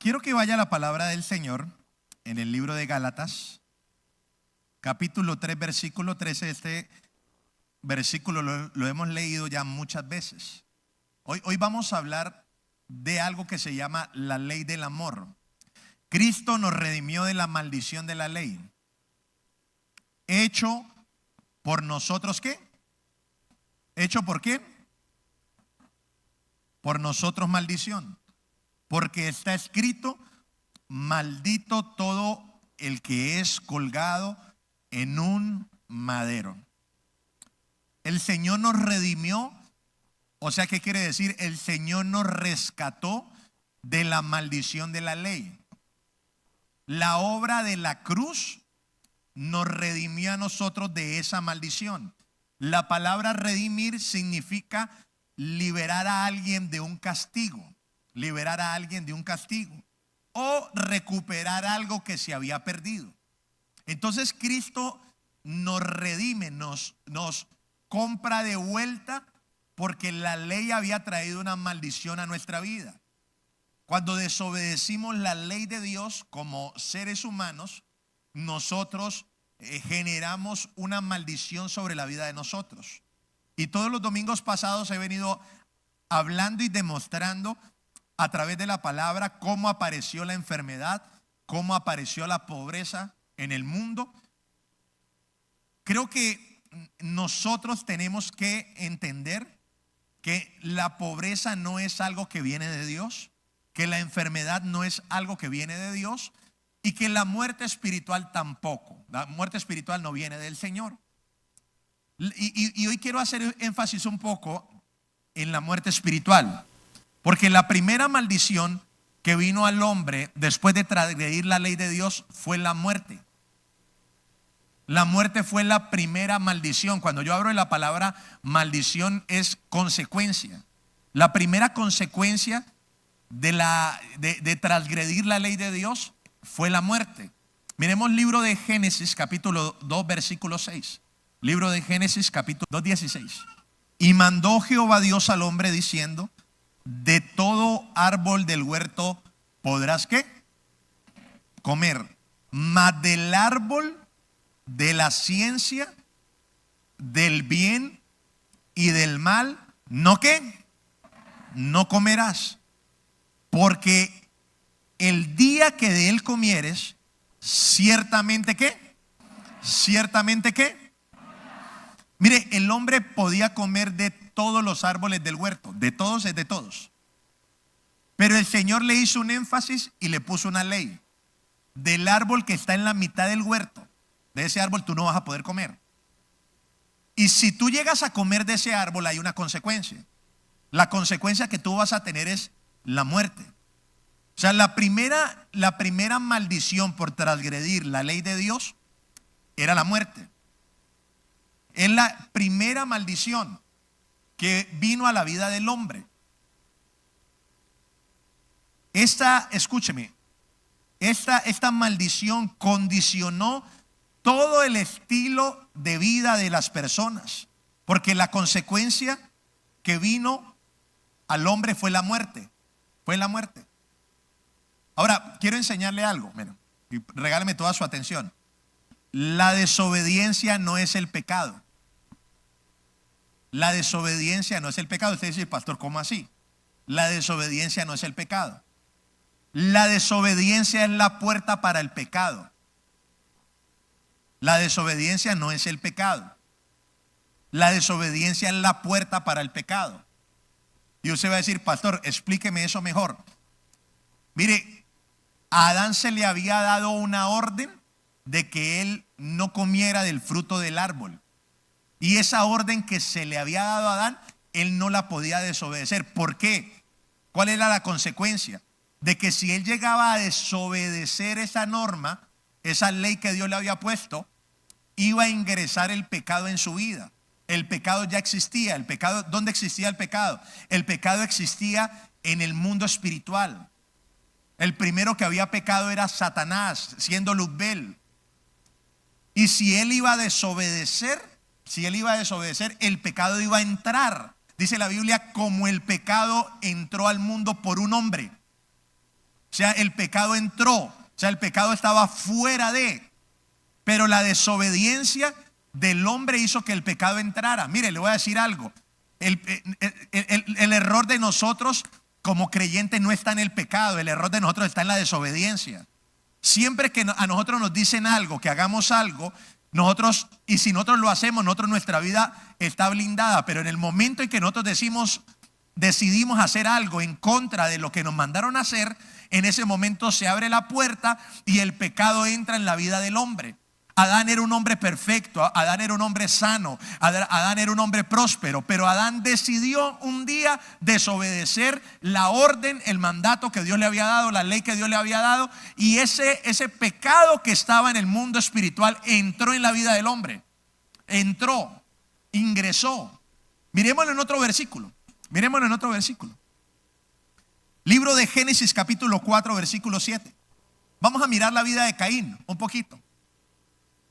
Quiero que vaya la palabra del Señor en el libro de Gálatas, capítulo 3, versículo 13. Este versículo lo hemos leído ya muchas veces. Hoy vamos a hablar de algo que se llama la ley del amor. Cristo nos redimió de la maldición de la ley. Hecho por nosotros, ¿qué? ¿Hecho por qué? Por nosotros maldición. Porque está escrito: maldito todo el que es colgado en un madero. El Señor nos redimió. O sea, ¿qué quiere decir? El Señor nos rescató de la maldición de la ley. La obra de la cruz nos redimió a nosotros de esa maldición. La palabra redimir significa liberar a alguien de un castigo. Liberar a alguien de un castigo o recuperar algo que se había perdido. Entonces Cristo nos redime, nos compra de vuelta, porque la ley había traído una maldición a nuestra vida. Cuando desobedecimos la ley de Dios como seres humanos, nosotros generamos una maldición sobre la vida de nosotros. Y todos los domingos pasados he venido hablando y demostrando a través de la palabra cómo apareció la enfermedad, cómo apareció la pobreza en el mundo. Creo que nosotros tenemos que entender que la pobreza no es algo que viene de Dios, que la enfermedad no es algo que viene de Dios y que la muerte espiritual tampoco. La muerte espiritual no viene del Señor. Y hoy quiero hacer énfasis un poco en la muerte espiritual. Porque la primera maldición que vino al hombre después de transgredir la ley de Dios fue la muerte. La muerte fue la primera maldición. Cuando yo hablo de la palabra maldición es consecuencia. La primera consecuencia de transgredir la ley de Dios fue la muerte. Miremos el libro de Génesis capítulo 2 versículo 6. Libro de Génesis capítulo 2, 16. Y mandó Jehová Dios al hombre diciendo: de todo árbol del huerto podrás, ¿qué? Comer, mas del árbol de la ciencia del bien y del mal, ¿no qué? No comerás, porque el día que de él comieres, ciertamente, ¿qué? Ciertamente, ¿qué? Mire, el hombre podía comer de todos los árboles del huerto, de todos es de todos. Pero el Señor le hizo un énfasis y le puso una ley. Del árbol que está en la mitad del huerto, de ese árbol tú no vas a poder comer. Y si tú llegas a comer de ese árbol, hay una consecuencia. La consecuencia que tú vas a tener es la muerte. O sea, la primera maldición por transgredir la ley de Dios era la muerte. Es la primera maldición que vino a la vida del hombre. Escúcheme, esta maldición condicionó todo el estilo de vida de las personas, porque la consecuencia que vino al hombre fue la muerte. Fue la muerte. Ahora, quiero enseñarle algo. Mira, y regáleme toda su atención. La desobediencia no es el pecado. La desobediencia no es el pecado. Usted dice: pastor, ¿cómo así? La desobediencia no es el pecado. La desobediencia es la puerta para el pecado. La desobediencia no es el pecado. La desobediencia es la puerta para el pecado. Y usted va a decir: pastor, explíqueme eso mejor. Mire, a Adán se le había dado una orden de que él no comiera del fruto del árbol. Y esa orden que se le había dado a Adán, él no la podía desobedecer. ¿Por qué? ¿Cuál era la consecuencia? De que si él llegaba a desobedecer esa norma, esa ley que Dios le había puesto, iba a ingresar el pecado en su vida. El pecado ya existía. El pecado, ¿dónde existía el pecado? El pecado existía en el mundo espiritual. El primero que había pecado era Satanás, siendo Luzbel. Y si él iba a desobedecer, el pecado iba a entrar. Dice la Biblia: como el pecado entró al mundo por un hombre. sea, el pecado entró. O sea, el pecado estaba fuera de. Pero la desobediencia del hombre hizo que el pecado entrara. Mire, le voy a decir algo. El error de nosotros como creyentes no está en el pecado. El error de nosotros está en la desobediencia. Siempre que a nosotros nos dicen algo, que hagamos algo, nosotros, y si nosotros lo hacemos, nuestra vida está blindada. Pero en el momento en que nosotros decidimos hacer algo en contra de lo que nos mandaron a hacer, en ese momento se abre la puerta y el pecado entra en la vida del hombre. Adán era un hombre perfecto, Adán era un hombre sano, Adán era un hombre próspero, pero Adán decidió un día desobedecer la orden, el mandato que Dios le había dado, la ley que Dios le había dado, y ese pecado que estaba en el mundo espiritual entró en la vida del hombre. Entró, ingresó. Miremoslo en otro versículo. Libro de Génesis capítulo 4 versículo 7. Vamos a mirar la vida de Caín un poquito.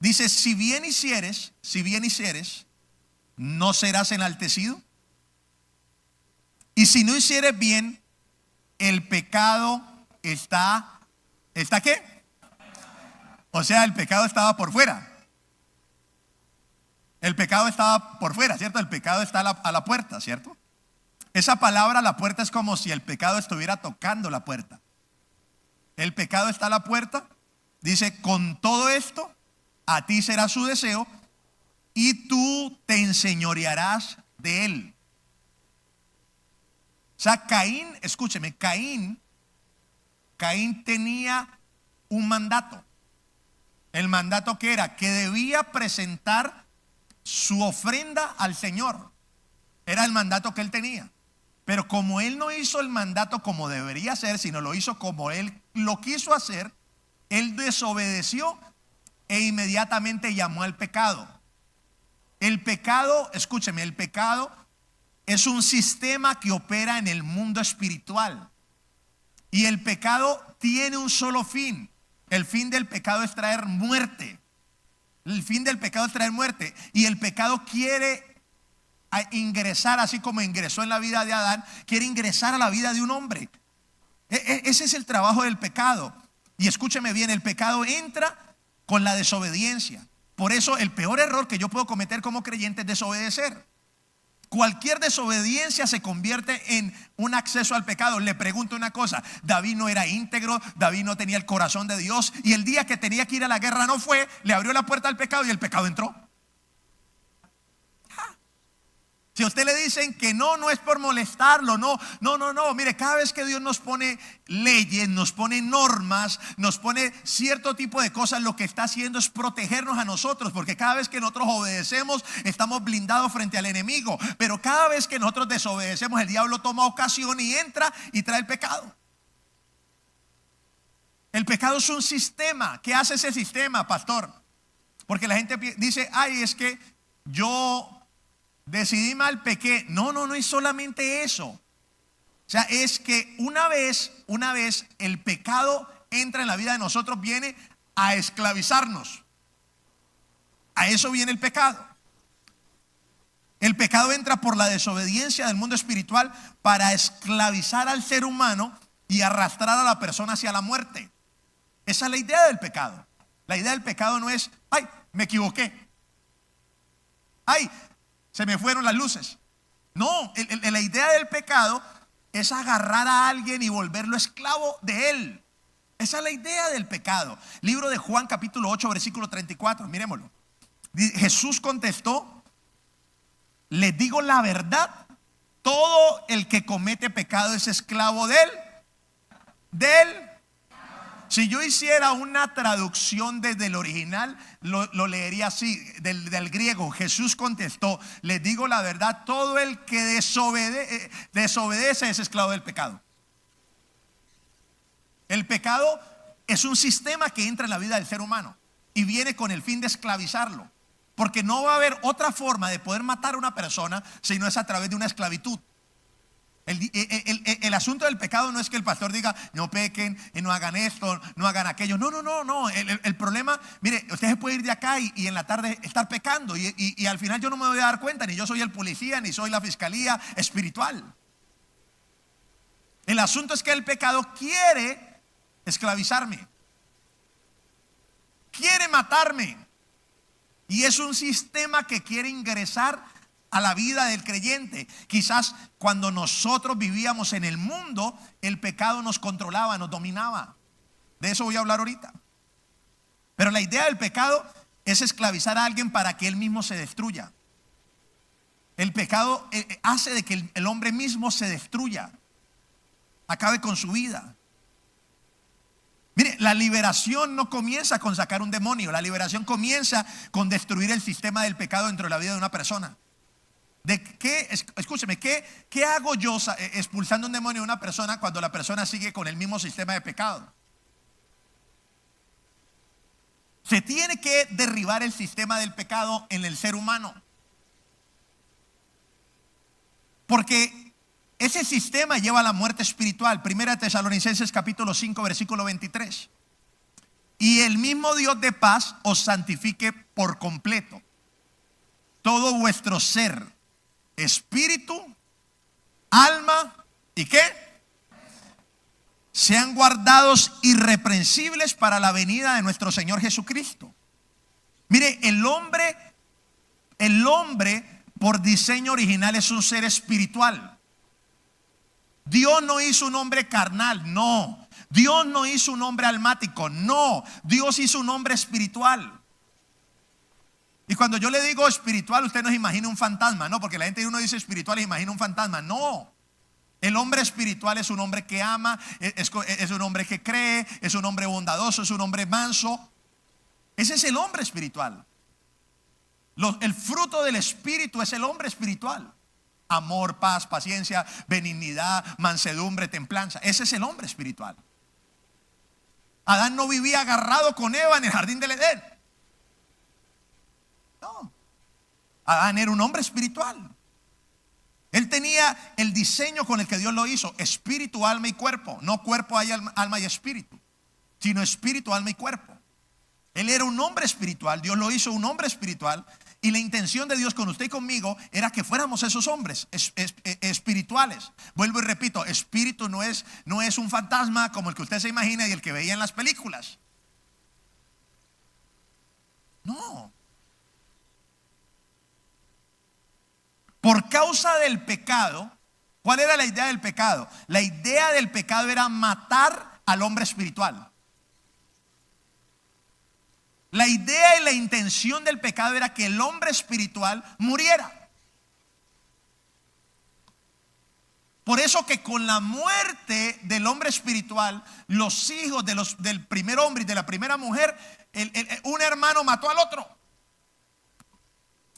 Dice, si bien hicieres, ¿no serás enaltecido? Y si no hicieres bien, el pecado ¿está qué? O sea, el pecado estaba por fuera. El pecado estaba por fuera, ¿cierto? El pecado está a la puerta, ¿cierto? Esa palabra, la puerta, es como si el pecado estuviera tocando la puerta. El pecado está a la puerta. Dice, con todo esto, a ti será su deseo y tú te enseñorearás de él. O sea, Caín, escúcheme, Caín tenía un mandato. El mandato que era que debía presentar su ofrenda al Señor. Era el mandato que él tenía. Pero como él no hizo el mandato como debería ser, sino lo hizo como él lo quiso hacer, él desobedeció e inmediatamente llamó al pecado. El pecado, escúcheme, el pecado es un sistema que opera en el mundo espiritual. Y el pecado tiene un solo fin. El fin del pecado es traer muerte. El fin del pecado es traer muerte. Y el pecado quiere ingresar, así como ingresó en la vida de Adán, quiere ingresar a la vida de un hombre. Ese es el trabajo del pecado. Y escúcheme bien, el pecado entra con la desobediencia. Por eso el peor error que yo puedo cometer como creyente es desobedecer. Cualquier desobediencia se convierte en un acceso al pecado. Le pregunto una cosa, David no era íntegro, David no tenía el corazón de Dios, y el día que tenía que ir a la guerra no fue, le abrió la puerta al pecado y el pecado entró. Si a usted le dicen que no es por molestarlo, no, mire, cada vez que Dios nos pone leyes, nos pone normas, nos pone cierto tipo de cosas, lo que está haciendo es protegernos a nosotros, porque cada vez que nosotros obedecemos, estamos blindados frente al enemigo, pero cada vez que nosotros desobedecemos, el diablo toma ocasión y entra y trae el pecado. El pecado es un sistema. ¿Qué hace ese sistema, pastor? Porque la gente dice, ay, es que yo decidí mal, pequé. No es solamente eso. O sea, es que una vez el pecado entra en la vida de nosotros, viene a esclavizarnos. A eso viene el pecado. El pecado entra por la desobediencia del mundo espiritual para esclavizar al ser humano y arrastrar a la persona hacia la muerte. Esa es la idea del pecado. La idea del pecado no es, ay, me equivoqué. Ay, se me fueron las luces. No, la idea del pecado es agarrar a alguien y volverlo esclavo de él. Esa es la idea del pecado. Libro de Juan capítulo 8 versículo 34, miremoslo. Jesús contestó, les digo la verdad, todo el que comete pecado es esclavo de él. Si yo hiciera una traducción desde el original, lo leería así, del griego. Jesús contestó, les digo la verdad, todo el que desobedece es esclavo del pecado. El pecado es un sistema que entra en la vida del ser humano y viene con el fin de esclavizarlo. Porque no va a haber otra forma de poder matar a una persona si no es a través de una esclavitud. El asunto del pecado no es que el pastor diga no pequen, no hagan esto, no hagan aquello. No. El problema, mire, usted se puede ir de acá y en la tarde estar pecando y al final yo no me voy a dar cuenta, ni yo soy el policía, ni soy la fiscalía espiritual. El asunto es que el pecado quiere esclavizarme, quiere matarme. Y es un sistema que quiere ingresar a la vida del creyente. Quizás cuando nosotros vivíamos en el mundo, el pecado nos controlaba, nos dominaba. De eso voy a hablar ahorita. Pero la idea del pecado es esclavizar a alguien para que él mismo se destruya. El pecado hace de que el hombre mismo se destruya, acabe con su vida. Mire, la liberación no comienza con sacar un demonio. La liberación comienza con destruir el sistema del pecado dentro de la vida de una persona. Escúcheme, ¿qué hago yo expulsando un demonio de una persona cuando la persona sigue con el mismo sistema de pecado? Se tiene que derribar el sistema del pecado en el ser humano. Porque ese sistema lleva a la muerte espiritual. Primera Tesalonicenses capítulo 5 versículo 23. Y el mismo Dios de paz os santifique por completo. Todo vuestro ser, espíritu, alma y ¿qué? Sean guardados irreprensibles para la venida de nuestro Señor Jesucristo. Mire, el hombre por diseño original es un ser espiritual. Dios no hizo un hombre carnal, no. Dios no hizo un hombre almático, no. Dios hizo un hombre espiritual. Y cuando yo le digo espiritual, usted no se imagina un fantasma, no, porque la gente uno dice espiritual y imagina un fantasma, no. El hombre espiritual es un hombre que ama, es un hombre que cree, es un hombre bondadoso, es un hombre manso. Ese es el hombre espiritual. El fruto del espíritu es el hombre espiritual. Amor, paz, paciencia, benignidad, mansedumbre, templanza. Ese es el hombre espiritual. Adán no vivía agarrado con Eva en el jardín del Edén. No. Adán era un hombre espiritual. Él tenía el diseño con el que Dios lo hizo: espíritu, alma y cuerpo. No cuerpo hay alma y espíritu, sino espíritu, alma y cuerpo. Él era un hombre espiritual. Dios lo hizo un hombre espiritual. Y la intención de Dios con usted y conmigo era que fuéramos esos hombres espirituales. Vuelvo y repito, espíritu no es un fantasma como el que usted se imagina y el que veía en las películas. No. Por causa del pecado, ¿cuál era la idea del pecado? La idea del pecado era matar al hombre espiritual. La idea y la intención del pecado era que el hombre espiritual muriera. Por eso que con la muerte del hombre espiritual, los hijos del primer hombre y de la primera mujer, un hermano mató al otro.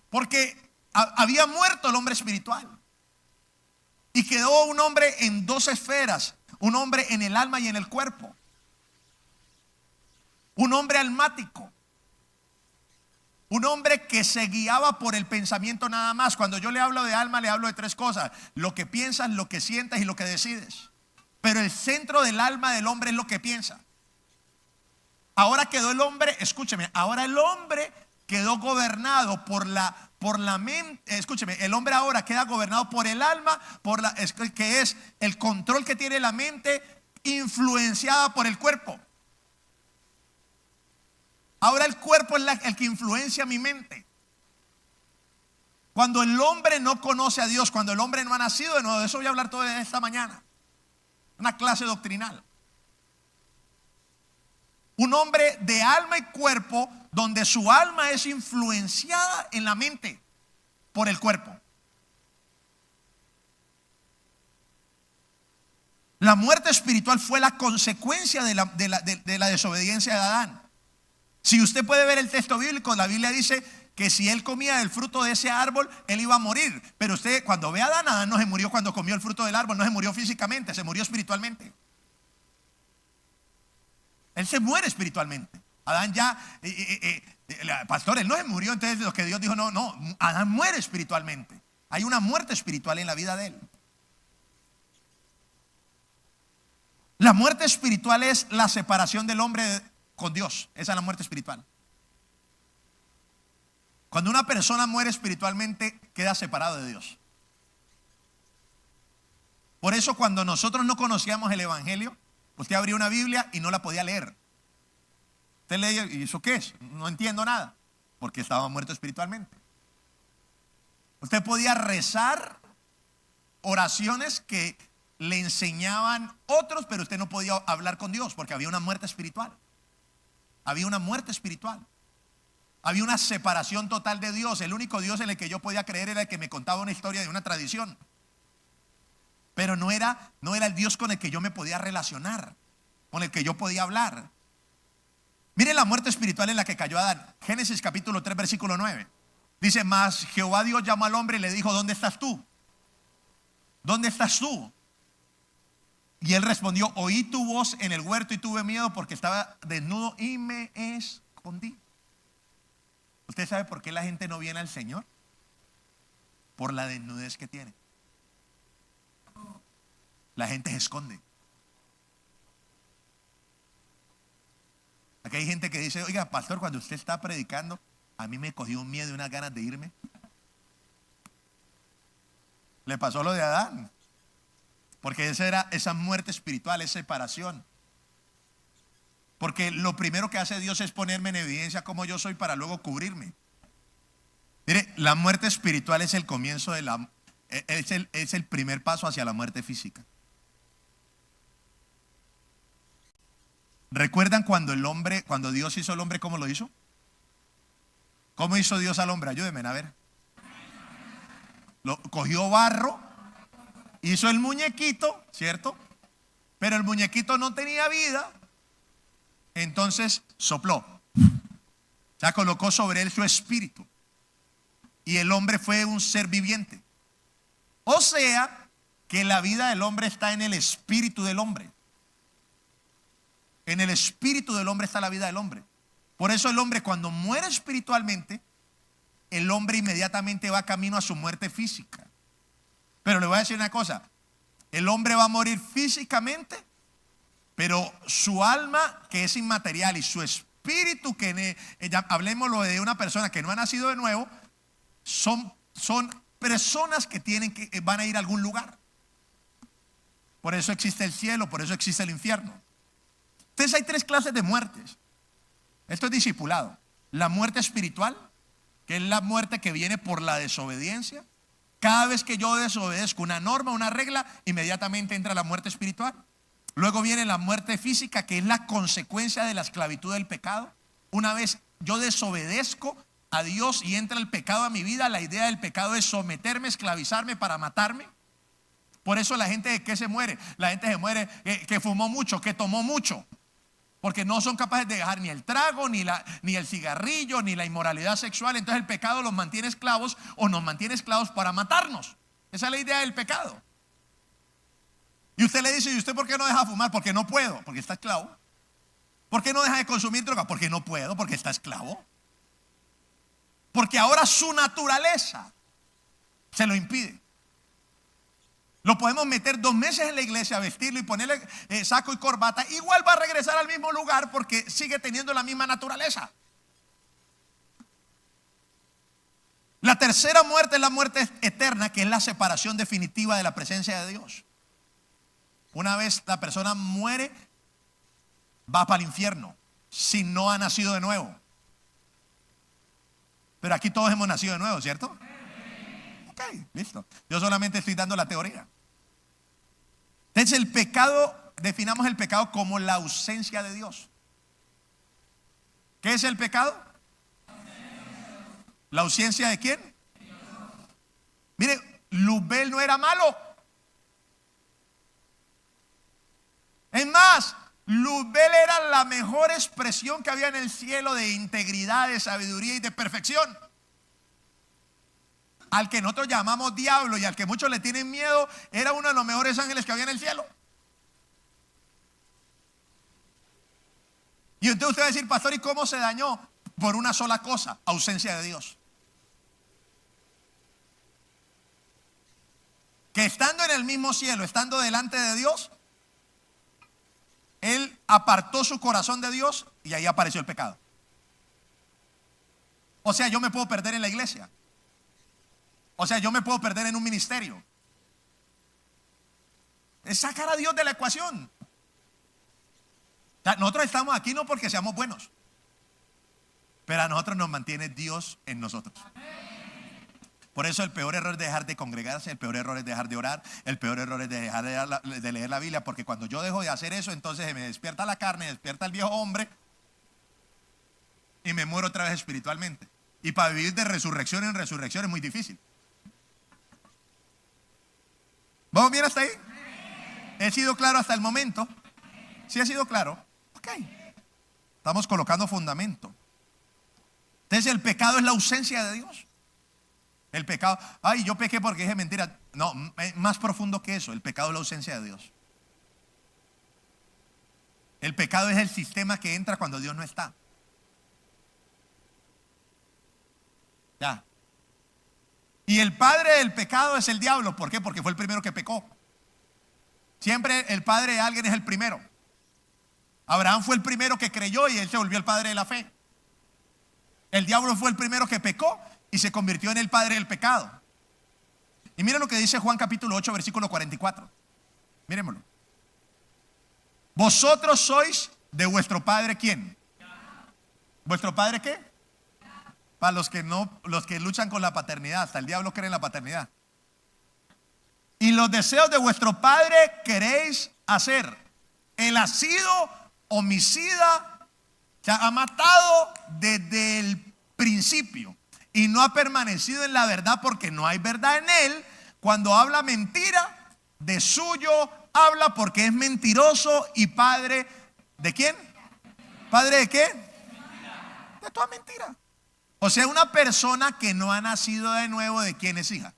Porque había muerto el hombre espiritual. Y quedó un hombre en dos esferas: un hombre en el alma y en el cuerpo. Un hombre almático. Un hombre que se guiaba por el pensamiento nada más. Cuando yo le hablo de alma, le hablo de tres cosas: lo que piensas, lo que sientes y lo que decides. Pero el centro del alma del hombre es lo que piensa. Ahora quedó el hombre, escúcheme, ahora el hombre quedó gobernado por la mente. Escúcheme, el hombre ahora queda gobernado por el alma, que es el control que tiene la mente, influenciada por el cuerpo. Ahora el cuerpo es el que influencia mi mente. Cuando el hombre no conoce a Dios, cuando el hombre no ha nacido de nuevo, de eso voy a hablar toda esta mañana. Una clase doctrinal. Un hombre de alma y cuerpo, donde su alma es influenciada en la mente por el cuerpo. La muerte espiritual fue la consecuencia de la desobediencia de Adán. Si usted puede ver el texto bíblico, la Biblia dice que si él comía del fruto de ese árbol, él iba a morir. Pero usted cuando ve a Adán no se murió cuando comió el fruto del árbol, no se murió físicamente, se murió espiritualmente. Él se muere espiritualmente. Adán ya, pastor, él no se murió. Entonces lo que Dios dijo, no, Adán muere espiritualmente. Hay una muerte espiritual en la vida de él. La muerte espiritual es la separación del hombre con Dios. Esa es la muerte espiritual. Cuando una persona muere espiritualmente, queda separado de Dios. Por eso cuando nosotros no conocíamos el evangelio, Usted abría una Biblia y no la podía leer. Usted leía, ¿y eso qué es? No entiendo nada, porque estaba muerto espiritualmente. Usted podía rezar oraciones que le enseñaban otros, pero usted no podía hablar con Dios, porque había una muerte espiritual. Había una muerte espiritual. Había una separación total de Dios. El único Dios en el que yo podía creer era el que me contaba una historia de una tradición. Pero no era el Dios con el que yo me podía relacionar, con el que yo podía hablar. Miren la muerte espiritual en la que cayó Adán. Génesis capítulo 3, versículo 9. Dice, mas Jehová Dios llamó al hombre y le dijo, ¿dónde estás tú? ¿Dónde estás tú? Y él respondió, oí tu voz en el huerto y tuve miedo porque estaba desnudo y me escondí. ¿Usted sabe por qué la gente no viene al Señor? Por la desnudez que tiene. La gente se esconde. Aquí hay gente que dice, oiga, pastor, cuando usted está predicando, a mí me cogió un miedo y unas ganas de irme. Le pasó lo de Adán. Porque esa muerte espiritual, esa separación. Porque lo primero que hace Dios es ponerme en evidencia como yo soy para luego cubrirme. Mire, la muerte espiritual es el comienzo es el primer paso hacia la muerte física. ¿Recuerdan cuando Dios hizo al hombre, cómo lo hizo? ¿Cómo hizo Dios al hombre? Ayúdenme a ver. Cogió barro, hizo el muñequito, ¿cierto? Pero el muñequito no tenía vida. Entonces sopló. O sea, colocó sobre él su espíritu. Y el hombre fue un ser viviente. O sea, que la vida del hombre está en el espíritu del hombre. En el espíritu del hombre está la vida del hombre. Por eso el hombre, cuando muere espiritualmente, el hombre inmediatamente va camino a su muerte física. Pero le voy a decir una cosa, el hombre va a morir físicamente, pero su alma, que es inmaterial, y su espíritu, que hablemoslo de una persona que no ha nacido de nuevo, son personas que van a ir a algún lugar. Por eso existe el cielo, por eso existe el infierno. Entonces hay 3 clases de muertes. Esto es discipulado. La muerte espiritual, que es la muerte que viene por la desobediencia. Cada vez que yo desobedezco una norma, una regla, inmediatamente entra la muerte espiritual. Luego viene la muerte física, que es la consecuencia de la esclavitud del pecado. Una vez yo desobedezco a Dios y entra el pecado a mi vida, la idea del pecado es someterme, esclavizarme para matarme. Por eso la gente, ¿de qué se muere? La gente se muere que fumó mucho, que tomó mucho. Porque no son capaces de dejar ni el trago, ni el cigarrillo, ni la inmoralidad sexual. Entonces el pecado los mantiene esclavos o nos mantiene esclavos para matarnos. Esa es la idea del pecado. Y usted le dice, ¿y usted por qué no deja de fumar? Porque no puedo, porque está esclavo. ¿Por qué no deja de consumir droga? Porque no puedo, porque está esclavo. Porque ahora su naturaleza se lo impide. Lo podemos meter 2 meses en la iglesia, vestirlo y ponerle saco y corbata. Igual va a regresar al mismo lugar porque sigue teniendo la misma naturaleza. La tercera muerte es la muerte eterna, que es la separación definitiva de la presencia de Dios. Una vez la persona muere, va para el infierno si no ha nacido de nuevo. Pero aquí todos hemos nacido de nuevo, ¿cierto? Ok, listo. Yo solamente estoy dando la teoría. Entonces el pecado, definamos el pecado como la ausencia de Dios. ¿Qué es el pecado? ¿La ausencia de quién? Mire, Luzbel no era malo. Es más, Luzbel era la mejor expresión que había en el cielo de integridad, de sabiduría y de perfección. Al que nosotros llamamos diablo y al que muchos le tienen miedo, era uno de los mejores ángeles que había en el cielo. Y entonces usted va a decir, pastor, ¿y cómo se dañó? Por una sola cosa, ausencia de Dios. Que estando en el mismo cielo, estando delante de Dios, él apartó su corazón de Dios y ahí apareció el pecado. O sea, yo me puedo perder en la iglesia. O sea, yo me puedo perder en un ministerio. Es sacar a Dios de la ecuación. sea, nosotros estamos aquí no porque seamos buenos, pero a nosotros nos mantiene Dios en nosotros. Por eso el peor error es dejar de congregarse, el peor error es dejar de orar, el peor error es dejar de leer la Biblia, porque cuando yo dejo de hacer eso, entonces se me despierta la carne, despierta el viejo hombre y me muero otra vez espiritualmente. Y para vivir de resurrección en resurrección es muy difícil. ¿Vamos bien hasta ahí? ¿He sido claro hasta el momento? ¿Sí he sido claro? Ok. Estamos colocando fundamento. Entonces el pecado es la ausencia de Dios. El pecado, ay, yo pequé porque dije mentira. No, más profundo que eso. El pecado es la ausencia de Dios. El pecado es el sistema que entra cuando Dios no está. Ya. Y el padre del pecado es el diablo. ¿Por qué? Porque fue el primero que pecó. Siempre el padre de alguien es el primero. Abraham fue el primero que creyó y él se volvió el padre de la fe. El diablo fue el primero que pecó y se convirtió en el padre del pecado. Y miren lo que dice Juan capítulo 8, versículo 44. Mírenmelo. Vosotros sois de vuestro padre, ¿quién? ¿Vuestro padre qué? Para los que luchan con la paternidad. Hasta el diablo cree en la paternidad. Y los deseos de vuestro padre queréis hacer. Él ha sido homicida, o sea, ha matado desde el principio y no ha permanecido en la verdad porque no hay verdad en él. Cuando habla mentira, de suyo habla porque es mentiroso y padre ¿de quién? ¿Padre de qué? De toda mentira. O sea, una persona que no ha nacido de nuevo, ¿de quién es hija?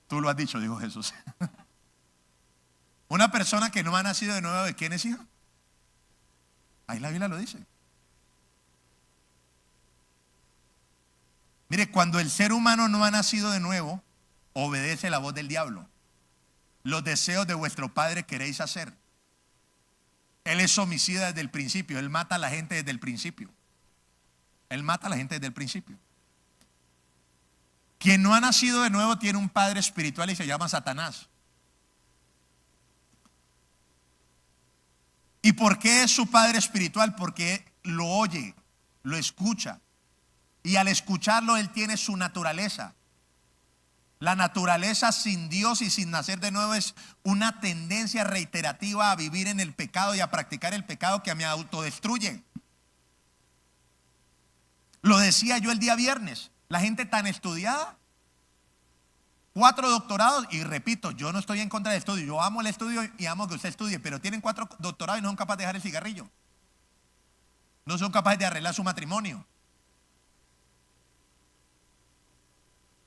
Tú lo has dicho, dijo Jesús. Una persona que no ha nacido de nuevo, ¿de quién es hija? Ahí la Biblia lo dice. Mire, cuando el ser humano no ha nacido de nuevo, obedece la voz del diablo. Los deseos de vuestro padre queréis hacer. Él es homicida desde el principio. Él mata a la gente desde el principio. Él mata a la gente desde el principio. Quien no ha nacido de nuevo tiene un padre espiritual y se llama Satanás. ¿Y por qué es su padre espiritual? Porque lo oye, lo escucha. Y al escucharlo él tiene su naturaleza. La naturaleza sin Dios y sin nacer de nuevo es una tendencia reiterativa a vivir en el pecado y a practicar el pecado que me autodestruye. Lo decía yo el día viernes. La gente tan estudiada, 4 doctorados, y repito, yo no estoy en contra del estudio, yo amo el estudio y amo que usted estudie, pero tienen 4 doctorados y no son capaces de dejar el cigarrillo. No son capaces de arreglar su matrimonio.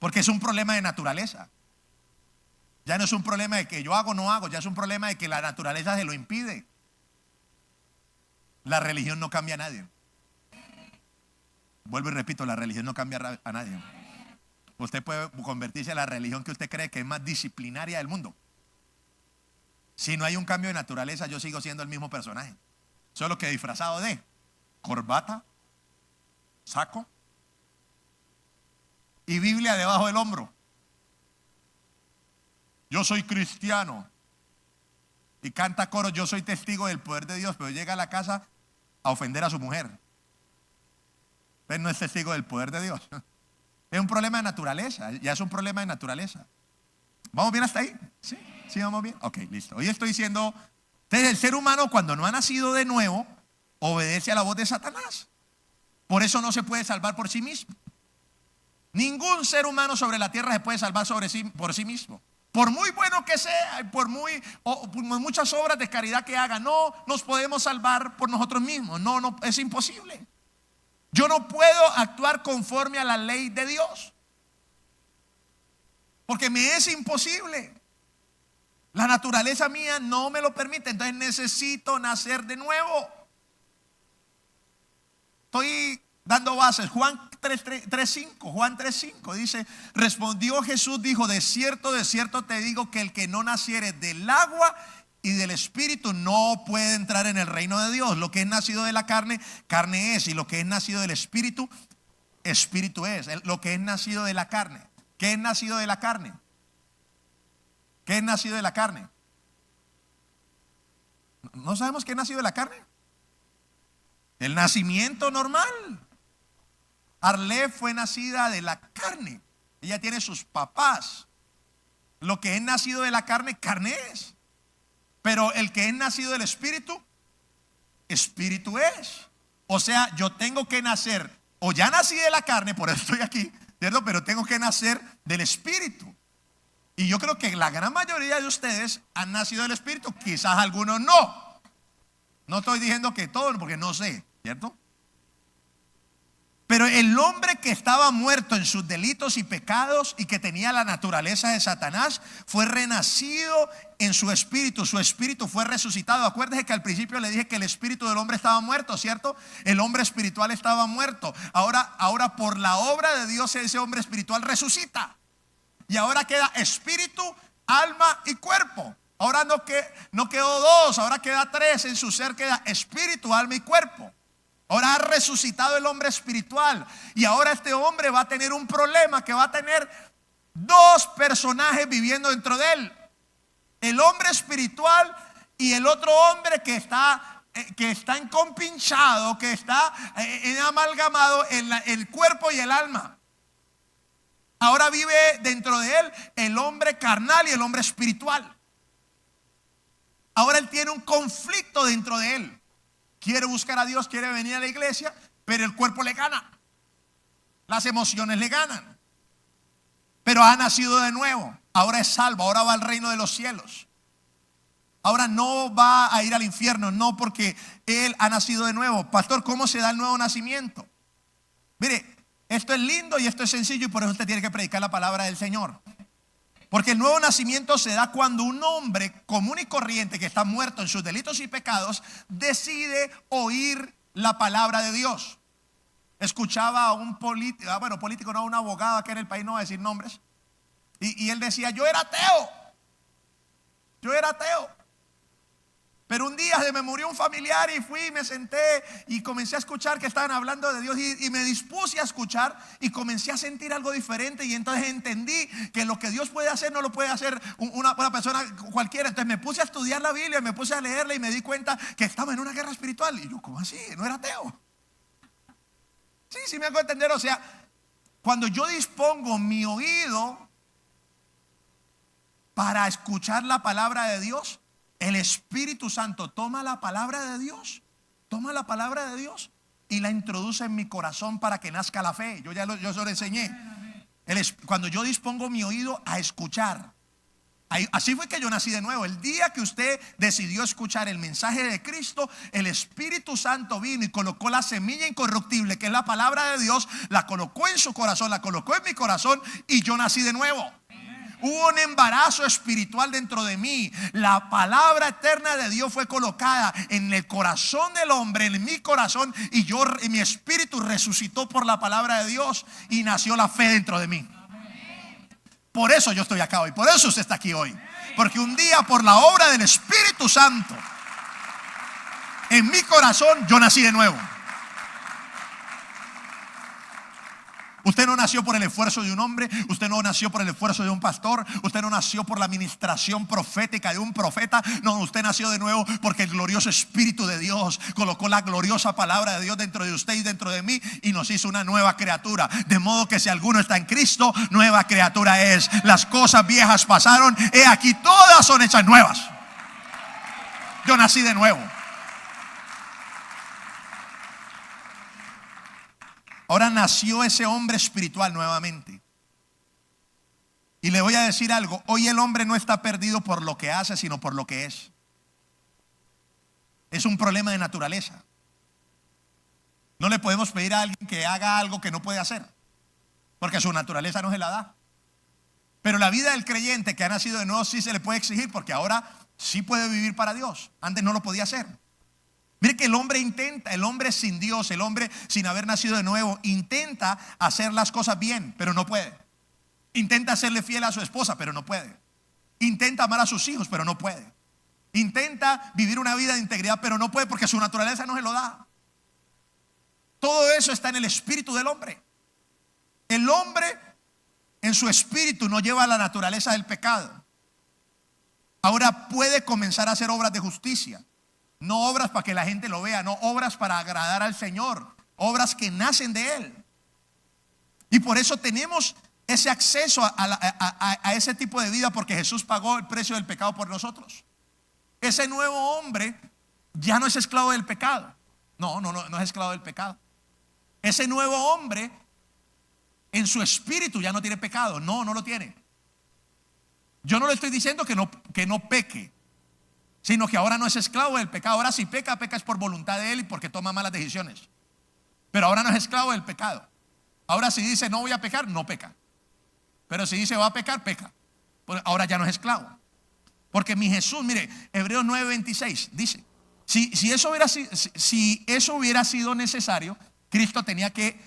Porque es un problema de naturaleza. Ya no es un problema de que yo hago o no hago, ya es un problema de que la naturaleza se lo impide. La religión no cambia a nadie. Vuelvo y repito, la religión no cambia a nadie. Usted puede convertirse en la religión que usted cree que es más disciplinaria del mundo. Si no hay un cambio de naturaleza, yo sigo siendo el mismo personaje. Solo que disfrazado de corbata, saco y Biblia debajo del hombro. Yo soy cristiano. Y canta coro, yo soy testigo del poder de Dios, pero llega a la casa a ofender a su mujer. Él no es testigo del poder de Dios. Es un problema de naturaleza, ya es un problema de naturaleza. ¿Vamos bien hasta ahí? Sí, sí, vamos bien. Ok, listo. Hoy estoy diciendo, entonces el ser humano cuando no ha nacido de nuevo, obedece a la voz de Satanás. Por eso no se puede salvar por sí mismo. Ningún ser humano sobre la tierra se puede salvar por sí mismo. Por muy bueno que sea, por muchas obras de caridad que haga, no nos podemos salvar por nosotros mismos. No, es imposible. Yo no puedo actuar conforme a la ley de Dios, porque me es imposible. La naturaleza mía no me lo permite, entonces necesito nacer de nuevo. Estoy dando bases. Juan 3:5 dice, respondió Jesús, dijo, de cierto te digo que el que no naciere del agua y del espíritu no puede entrar en el reino de Dios. Lo que es nacido de la carne, carne es, y lo que es nacido del espíritu, espíritu es. Lo que es nacido de la carne. ¿Qué es nacido de la carne? ¿Qué es nacido de la carne? ¿No sabemos que ha nacido de la carne? El nacimiento normal. Arlé fue nacida de la carne. Ella tiene sus papás. Lo que es nacido de la carne, carne es. Pero el que es nacido del espíritu, espíritu es. O sea, yo tengo que nacer, o ya nací de la carne, por eso estoy aquí, ¿cierto? Pero tengo que nacer del espíritu. Y yo creo que la gran mayoría de ustedes han nacido del espíritu, quizás algunos no. No estoy diciendo que todos, porque no sé, ¿cierto? Pero el hombre que estaba muerto en sus delitos y pecados y que tenía la naturaleza de Satanás fue renacido en su espíritu. Su espíritu fue resucitado. Acuérdese que al principio le dije que el espíritu del hombre estaba muerto, ¿cierto? El hombre espiritual estaba muerto. Ahora por la obra de Dios ese hombre espiritual resucita. Y ahora queda espíritu, alma y cuerpo. Ahora no quedó dos, ahora queda tres. En su ser queda espíritu, alma y cuerpo. Ahora ha resucitado el hombre espiritual. Y ahora este hombre va a tener un problema, que va a tener dos personajes viviendo dentro de él. El hombre espiritual y el otro hombre que está encompinchado, que está amalgamado en el cuerpo y el alma. Ahora vive dentro de él el hombre carnal y el hombre espiritual. Ahora él tiene un conflicto dentro de él. Quiere buscar a Dios, quiere venir a la iglesia, pero el cuerpo le gana. Las emociones le ganan. Pero ha nacido de nuevo. Ahora es salvo, ahora va al reino de los cielos. Ahora no va a ir al infierno, no, porque él ha nacido de nuevo. Pastor, ¿cómo se da el nuevo nacimiento? Mire, esto es lindo y esto es sencillo, y por eso usted tiene que predicar la palabra del Señor. Porque el nuevo nacimiento se da cuando un hombre común y corriente que está muerto en sus delitos y pecados decide oír la palabra de Dios. Escuchaba a un político, no, a un abogado aquí en el país, no voy a decir nombres, y él decía: yo era ateo. Pero un día se me murió un familiar y fui, me senté y comencé a escuchar que estaban hablando de Dios, y me dispuse a escuchar y comencé a sentir algo diferente, y entonces entendí que lo que Dios puede hacer no lo puede hacer una persona cualquiera. Entonces me puse a estudiar la Biblia, me puse a leerla y me di cuenta que estaba en una guerra espiritual. Y yo, ¿cómo así? No era ateo. Sí me hago entender. O sea, cuando yo dispongo mi oído para escuchar la palabra de Dios, el Espíritu Santo toma la palabra de Dios, y la introduce en mi corazón para que nazca la fe. Yo se lo enseñé. Cuando yo dispongo mi oído a escuchar, así fue que yo nací de nuevo. El día que usted decidió escuchar el mensaje de Cristo, el Espíritu Santo vino y colocó la semilla incorruptible, que es la palabra de Dios, la colocó en su corazón, la colocó en mi corazón, y yo nací de nuevo. Hubo un embarazo espiritual dentro de mí. La palabra eterna de Dios fue colocada en el corazón del hombre, en mi corazón, y mi espíritu resucitó por la palabra de Dios y nació la fe dentro de mí. Por eso yo estoy acá hoy, por eso usted está aquí hoy. Porque un día, por la obra del Espíritu Santo en mi corazón, yo nací de nuevo. Usted no nació por el esfuerzo de un hombre, usted no nació por el esfuerzo de un pastor, usted no nació por la administración profética de un profeta. No, usted nació de nuevo porque el glorioso Espíritu de Dios colocó la gloriosa palabra de Dios dentro de usted y dentro de mí, y nos hizo una nueva criatura. De modo que si alguno está en Cristo, nueva criatura es. Las cosas viejas pasaron, he aquí todas son hechas nuevas. Yo nací de nuevo. Ahora nació ese hombre espiritual nuevamente. Y le voy a decir algo: hoy el hombre no está perdido por lo que hace, sino por lo que es. Es un problema de naturaleza. No le podemos pedir a alguien que haga algo que no puede hacer, porque su naturaleza no se la da. Pero la vida del creyente que ha nacido de nuevo sí se le puede exigir, porque ahora sí puede vivir para Dios. Antes no lo podía hacer. Mire que el hombre sin Dios, el hombre sin haber nacido de nuevo, intenta hacer las cosas bien, pero no puede. Intenta serle fiel a su esposa, pero no puede. Intenta amar a sus hijos, pero no puede. Intenta vivir una vida de integridad, pero no puede, porque su naturaleza no se lo da. Todo eso está en el espíritu del hombre. El hombre en su espíritu no lleva la naturaleza del pecado. Ahora puede comenzar a hacer obras de justicia. No obras para que la gente lo vea, no obras para agradar al Señor, obras que nacen de Él. Y por eso tenemos ese acceso a ese tipo de vida, porque Jesús pagó el precio del pecado por nosotros. Ese nuevo hombre ya no es esclavo del pecado. No es esclavo del pecado. Ese nuevo hombre en su espíritu ya no tiene pecado. No lo tiene. Yo no le estoy diciendo que no peque, sino que ahora no es esclavo del pecado. Ahora si peca es por voluntad de él y porque toma malas decisiones. Pero ahora no es esclavo del pecado. Ahora si dice no voy a pecar, no peca. Pero si dice va a pecar, peca. Ahora ya no es esclavo. Porque mi Jesús, mire, Hebreos 9:26 dice, si eso hubiera sido necesario, Cristo tenía que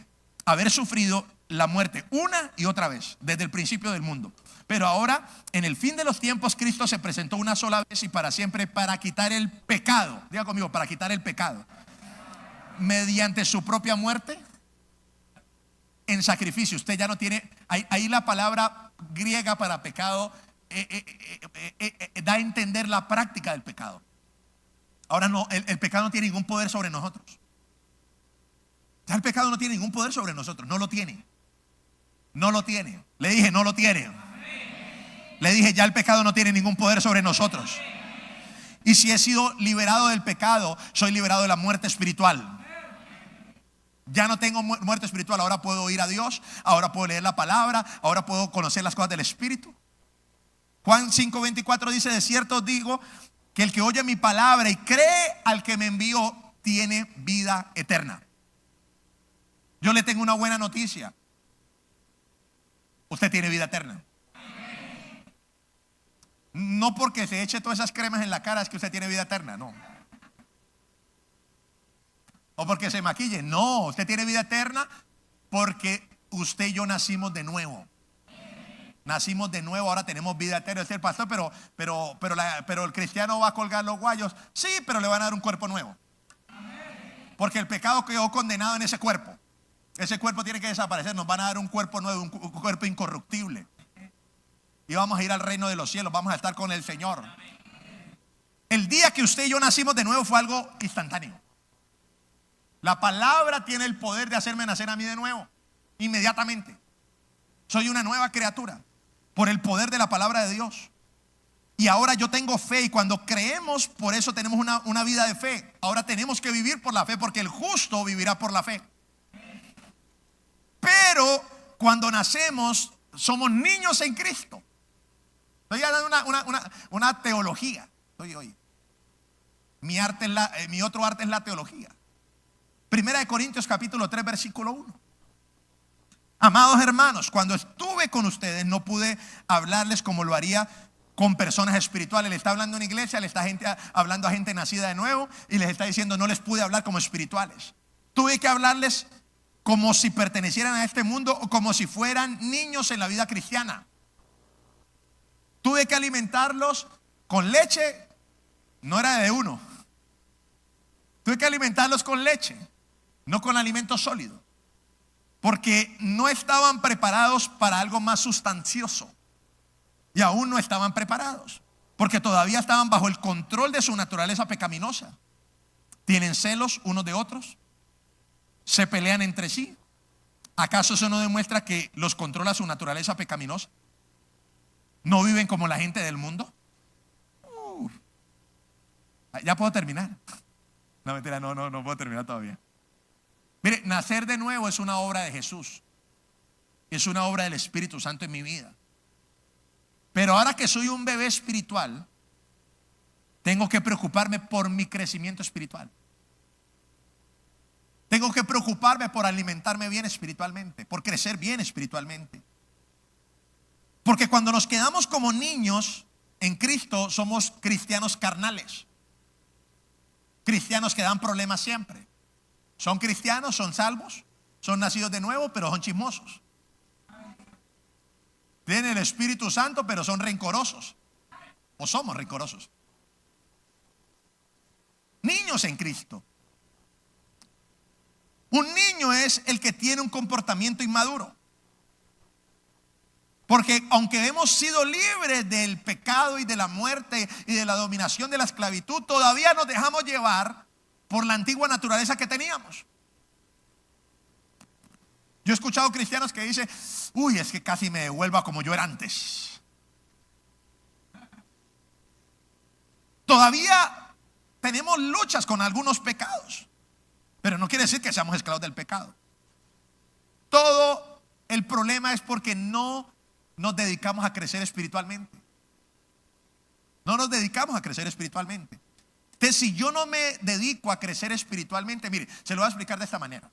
haber sufrido la muerte una y otra vez, desde el principio del mundo. Pero ahora, en el fin de los tiempos, Cristo se presentó una sola vez y para siempre para quitar el pecado. Diga conmigo, para quitar el pecado. Mediante su propia muerte en sacrificio. Usted ya no tiene, ahí la palabra griega para pecado da a entender la práctica del pecado. Ahora no, el pecado no tiene ningún poder sobre nosotros. Ya el pecado no tiene ningún poder sobre nosotros, no lo tiene. No lo tiene. Le dije, no lo tiene. Le dije, ya el pecado no tiene ningún poder sobre nosotros. Y si he sido liberado del pecado, soy liberado de la muerte espiritual. Ya no tengo muerte espiritual, ahora puedo ir a Dios, ahora puedo leer la palabra, ahora puedo conocer las cosas del Espíritu. Juan 5:24 dice, de cierto os digo que el que oye mi palabra y cree al que me envió tiene vida eterna. Yo le tengo una buena noticia. Usted tiene vida eterna. No porque se eche todas esas cremas en la cara es que usted tiene vida eterna, no. O porque se maquille, no. Usted tiene vida eterna porque usted y yo nacimos de nuevo. Nacimos de nuevo, ahora tenemos vida eterna. Es el pastor, pero el cristiano va a colgar los guayos. Sí, pero le van a dar un cuerpo nuevo. Porque el pecado quedó condenado en ese cuerpo. Ese cuerpo tiene que desaparecer. Nos van a dar un cuerpo nuevo, un cuerpo incorruptible. Y vamos a ir al reino de los cielos. Vamos a estar con el Señor. El día que usted y yo nacimos de nuevo fue algo instantáneo. La palabra tiene el poder de hacerme nacer a mí de nuevo. Inmediatamente. Soy una nueva criatura. Por el poder de la palabra de Dios. Y ahora yo tengo fe. Y cuando creemos, por eso tenemos una vida de fe. Ahora tenemos que vivir por la fe. Porque el justo vivirá por la fe. Pero cuando nacemos, somos niños en Cristo. Estoy dando una teología. Oye. Mi otro arte es la teología. Primera de Corintios capítulo 3 versículo 1. Amados hermanos, cuando estuve con ustedes no pude hablarles como lo haría con personas espirituales. Le está hablando en iglesia, le está hablando a gente nacida de nuevo y les está diciendo no les pude hablar como espirituales. Tuve que hablarles como si pertenecieran a este mundo o como si fueran niños en la vida cristiana. Tuve que alimentarlos con leche, no era de uno. Tuve que alimentarlos con leche, no con alimento sólido. Porque no estaban preparados para algo más sustancioso. Y aún no estaban preparados. Porque todavía estaban bajo el control de su naturaleza pecaminosa. Tienen celos unos de otros. Se pelean entre sí. ¿Acaso eso no demuestra que los controla su naturaleza pecaminosa? ¿No viven como la gente del mundo? Ya puedo terminar. No, mentira, no puedo terminar todavía. Mire, nacer de nuevo es una obra de Jesús. Es una obra del Espíritu Santo en mi vida. Pero ahora que soy un bebé espiritual, tengo que preocuparme por mi crecimiento espiritual. Tengo que preocuparme por alimentarme bien espiritualmente, por crecer bien espiritualmente. Porque cuando nos quedamos como niños en Cristo, somos cristianos carnales. Cristianos que dan problemas siempre. Son cristianos, son salvos, son nacidos de nuevo, pero son chismosos. Tienen el Espíritu Santo, pero son rencorosos. O somos rencorosos. Niños en Cristo. Un niño es el que tiene un comportamiento inmaduro. Porque aunque hemos sido libres del pecado y de la muerte y de la dominación de la esclavitud, todavía nos dejamos llevar por la antigua naturaleza que teníamos. Yo he escuchado cristianos que dicen, uy, es que casi me devuelvo a como yo era antes. Todavía tenemos luchas con algunos pecados, pero no quiere decir que seamos esclavos del pecado. Todo el problema es porque no nos dedicamos a crecer espiritualmente. No nos dedicamos a crecer espiritualmente. Entonces, si yo no me dedico a crecer espiritualmente, mire, se lo voy a explicar de esta manera.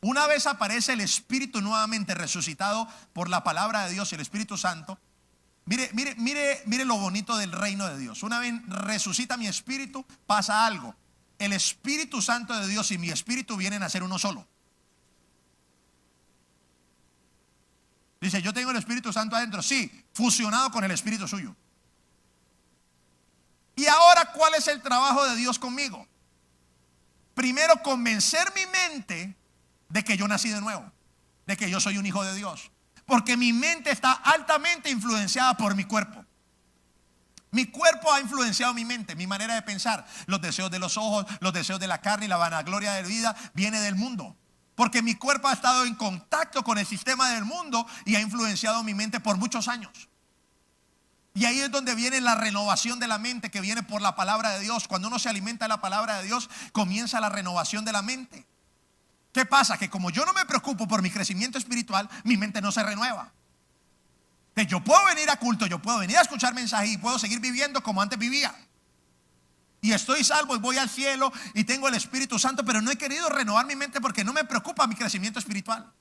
Una vez aparece el Espíritu nuevamente resucitado por la palabra de Dios, el Espíritu Santo. Mire lo bonito del reino de Dios. Una vez resucita mi espíritu, pasa algo. El Espíritu Santo de Dios y mi espíritu vienen a ser uno solo. Dice, yo tengo el Espíritu Santo adentro. Sí, fusionado con el Espíritu suyo. Y ahora, ¿cuál es el trabajo de Dios conmigo? Primero, convencer mi mente de que yo nací de nuevo, de que yo soy un hijo de Dios. Porque mi mente está altamente influenciada por mi cuerpo. Mi cuerpo ha influenciado mi mente, mi manera de pensar. Los deseos de los ojos, los deseos de la carne y la vanagloria de la vida viene del mundo. Porque mi cuerpo ha estado en contacto con el sistema del mundo y ha influenciado mi mente por muchos años. Y ahí es donde viene la renovación de la mente, que viene por la palabra de Dios. Cuando uno se alimenta de la palabra de Dios, comienza la renovación de la mente. ¿Qué pasa? Que como yo no me preocupo por mi crecimiento espiritual, mi mente no se renueva. Que yo puedo venir a culto, yo puedo venir a escuchar mensajes y puedo seguir viviendo como antes vivía. Y estoy salvo y voy al cielo y tengo el Espíritu Santo, pero no he querido renovar mi mente porque no me preocupa mi crecimiento espiritual.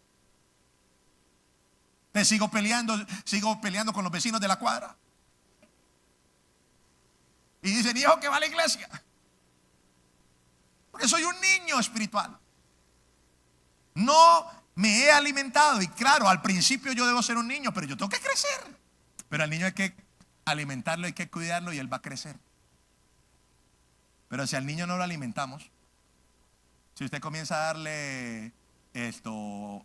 Te sigo peleando con los vecinos de la cuadra. Y dicen, hijo, que va a la iglesia. Porque soy un niño espiritual. No me he alimentado. Y claro, al principio yo debo ser un niño, pero yo tengo que crecer. Pero al niño hay que alimentarlo, hay que cuidarlo y él va a crecer. Pero si al niño no lo alimentamos, si usted comienza a darle esto,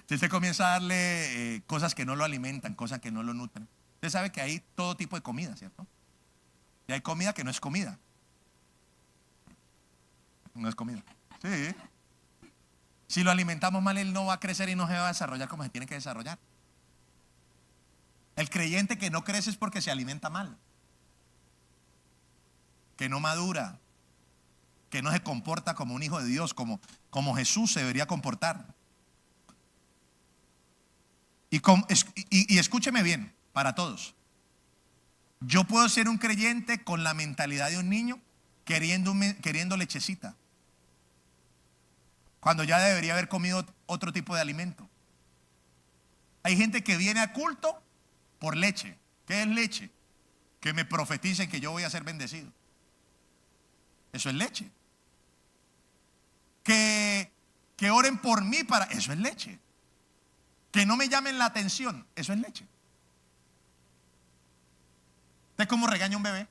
si usted comienza a darle cosas que no lo alimentan, cosas que no lo nutren, usted sabe que hay todo tipo de comida, ¿cierto? Y hay comida que no es comida. No es comida. Sí. Si lo alimentamos mal, él no va a crecer y no se va a desarrollar como se tiene que desarrollar. El creyente que no crece es porque se alimenta mal, que no madura, que no se comporta como un hijo de Dios, como Jesús se debería comportar. Y escúcheme bien, para todos. Yo puedo ser un creyente con la mentalidad de un niño queriendo lechecita, cuando ya debería haber comido otro tipo de alimento. Hay gente que viene a culto por leche. ¿Qué es leche? Que me profeticen que yo voy a ser bendecido. Eso es leche. Que oren por mí eso es leche. Que no me llamen la atención, eso es leche. ¿Usted cómo regaña a un bebé?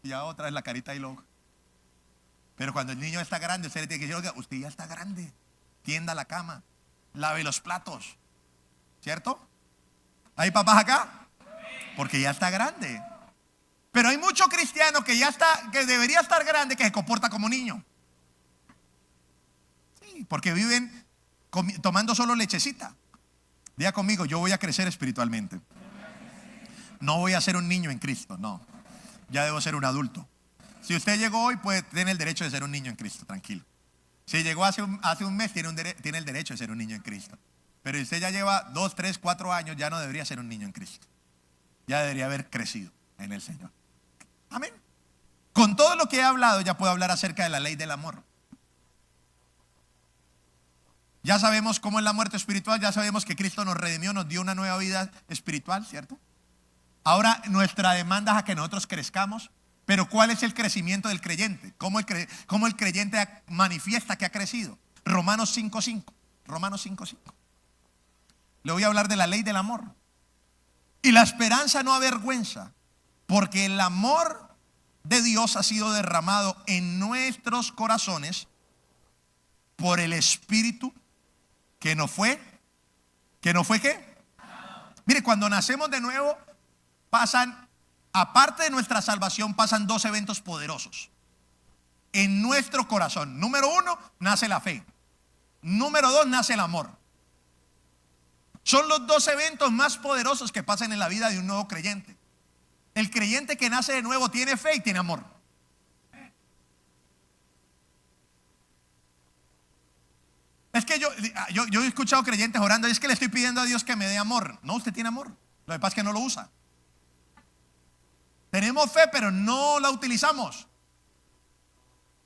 Y ya otra vez la carita ahí loca. Pero cuando el niño está grande, usted le tiene que decir, oiga, usted ya está grande, tienda la cama, lave los platos, ¿cierto? ¿Hay papás acá? Porque ya está grande. Pero hay mucho cristiano que debería estar grande, que se comporta como niño. Sí, porque viven tomando solo lechecita. Diga conmigo, yo voy a crecer espiritualmente. No voy a ser un niño en Cristo, no. Ya debo ser un adulto. Si usted llegó hoy, puede tener el derecho de ser un niño en Cristo, tranquilo. Si llegó hace un mes, tiene el derecho de ser un niño en Cristo. Pero si usted ya lleva 2, 3, 4 años, ya no debería ser un niño en Cristo. Ya debería haber crecido en el Señor. Amén. Con todo lo que he hablado, ya puedo hablar acerca de la ley del amor. Ya sabemos cómo es la muerte espiritual, ya sabemos que Cristo nos redimió, nos dio una nueva vida espiritual, ¿cierto? Ahora nuestra demanda es a que nosotros crezcamos. Pero ¿cuál es el crecimiento del creyente? ¿Cómo el creyente manifiesta que ha crecido? Romanos 5:5. Romanos 5:5. Le voy a hablar de la ley del amor. Y la esperanza no avergüenza, porque el amor de Dios ha sido derramado en nuestros corazones por el Espíritu que no fue ¿qué? Mire, cuando nacemos de nuevo pasan, aparte de nuestra salvación, pasan dos eventos poderosos en nuestro corazón. Número uno, nace la fe. Número dos, nace el amor. Son los dos eventos más poderosos que pasan en la vida de un nuevo creyente. El creyente que nace de nuevo tiene fe y tiene amor. Es que yo he escuchado creyentes orando, y es que le estoy pidiendo a Dios que me dé amor. No, usted tiene amor. Lo que pasa es que no lo usa. Tenemos fe, pero no la utilizamos.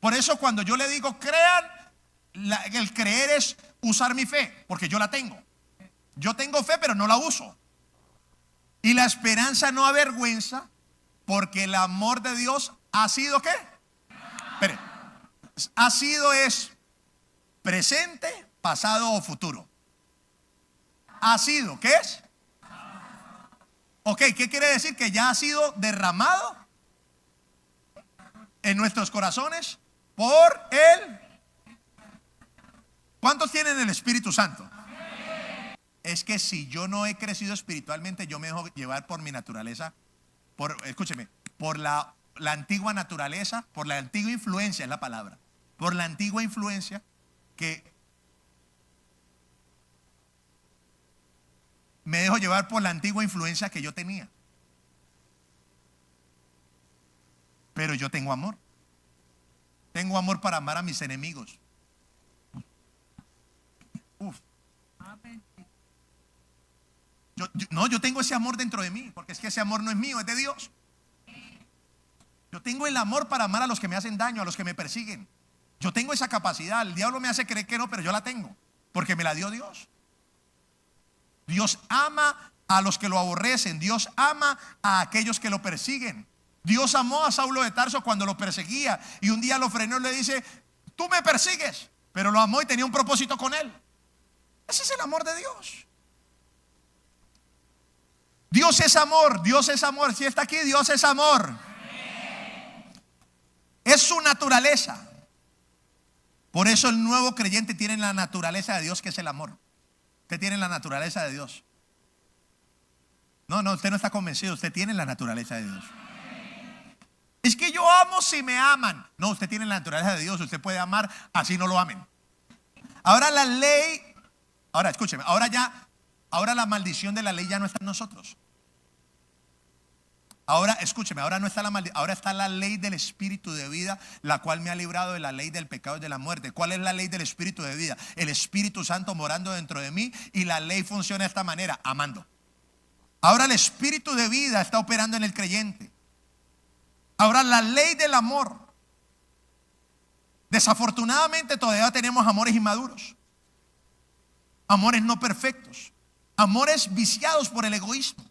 Por eso cuando yo le digo crean, el creer es usar mi fe, porque yo la tengo. Yo tengo fe, pero no la uso. Y la esperanza no avergüenza, porque el amor de Dios ha sido ¿qué? Espere, ha sido es presente, pasado o futuro. Ha sido, ¿qué es? Ok, ¿qué quiere decir? Que ya ha sido derramado en nuestros corazones por Él. ¿Cuántos tienen el Espíritu Santo? Es que si yo no he crecido espiritualmente, yo me dejo llevar por mi naturaleza, escúcheme, por la antigua naturaleza, por la antigua influencia, es la palabra, por la antigua influencia que me dejo llevar por la antigua influencia que yo tenía. Pero yo tengo amor. Tengo amor para amar a mis enemigos. Uf. Yo tengo ese amor dentro de mí, porque es que ese amor no es mío, es de Dios. Yo tengo el amor para amar a los que me hacen daño, a los que me persiguen. Yo tengo esa capacidad. El diablo me hace creer que no, pero yo la tengo, porque me la dio Dios. Dios ama a los que lo aborrecen. Dios ama a aquellos que lo persiguen. Dios amó a Saulo de Tarso cuando lo perseguía, y un día lo frenó y le dice: tú me persigues, pero lo amó y tenía un propósito con él. Ese es el amor de Dios. Dios es amor, Dios es amor. Si está aquí, Dios es amor. Es su naturaleza. Por eso el nuevo creyente tiene la naturaleza de Dios, que es el amor. Usted tiene la naturaleza de Dios. No, usted no está convencido. Usted tiene la naturaleza de Dios. Es que yo amo si me aman. No, usted tiene la naturaleza de Dios. Usted puede amar así no lo amen. Ahora la ley, ahora escúcheme, ahora la maldición de la ley ya no está en nosotros. Ahora, escúcheme, ahora no está la maldición, ahora está la ley del Espíritu de vida, la cual me ha librado de la ley del pecado y de la muerte. ¿Cuál es la ley del Espíritu de vida? El Espíritu Santo morando dentro de mí, y la ley funciona de esta manera, amando. Ahora el Espíritu de vida está operando en el creyente. Ahora la ley del amor. Desafortunadamente todavía tenemos amores inmaduros, amores no perfectos, amores viciados por el egoísmo.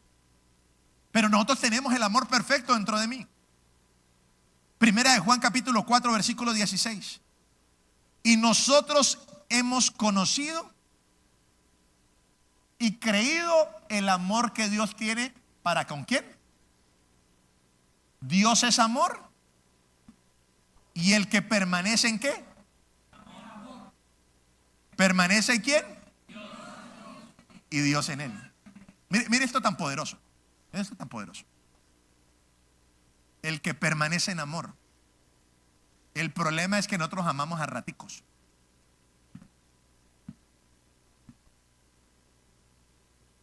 Pero nosotros tenemos el amor perfecto dentro de mí. Primera de Juan capítulo 4 versículo 16. Y nosotros hemos conocido y creído el amor que Dios tiene para ¿con quién? Dios es amor. ¿Y el que permanece en qué? ¿Permanece en quién? Y Dios en él. Mire esto tan poderoso. Esto es tan poderoso. El que permanece en amor. El problema es que nosotros amamos a raticos.